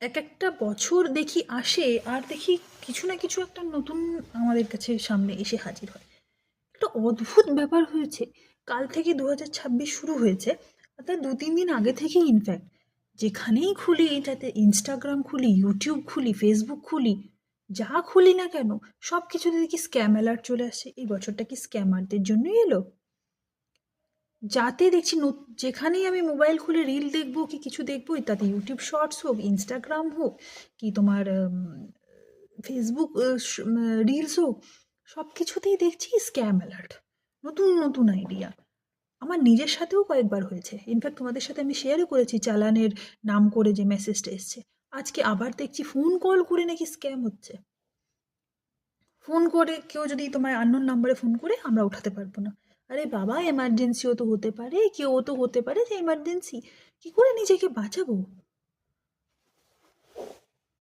এক একটা বছর দেখি আসে আর দেখি কিছু না কিছু একটা নতুন আমাদের কাছে সামনে এসে হাজির হয়। একটা অদ্ভুত ব্যাপার হয়েছে। কাল থেকে ২০২৬ শুরু হয়েছে। অর্থাৎ ২-৩ দিন আগে থেকেই ইনফ্যাক্ট যেখানেই খুলি, যাতে ইনস্টাগ্রাম খুলি, ইউটিউব খুলি, ফেসবুক খুলি, যা খুলি না কেন সব কিছুতে দেখি স্ক্যাম অ্যালার্ট চলে আসছে। এই বছরটা কি স্ক্যামারদের জন্যই এলো? যাতে দেখছি যেখানেই আমি মোবাইল খুলে রিল দেখবো কি কিছু দেখবোই, তাতে ইউটিউব শর্টস হোক, ইনস্টাগ্রাম হোক, কি তোমার ফেসবুক রিলস হোক, সব কিছুতেই দেখছি স্ক্যাম অ্যালার্ট, নতুন নতুন আইডিয়া। আমার নিজের সাথেও কয়েকবার হয়েছে, ইনফ্যাক্ট তোমাদের সাথে আমি শেয়ারও করেছি চালানের নাম করে যে মেসেজটা এসছে। আজকে আবার দেখছি ফোন কল করে নাকি স্ক্যাম হচ্ছে। ফোন করে কেউ যদি তোমার আননোন নাম্বারে ফোন করে, আমরা উঠাতে পারবো না। আরে বাবা, এমার্জেন্সিও তো হতে পারে, কেউ তো হতে পারে যে এমার্জেন্সি, কি করে নিজেকে বাঁচাবো?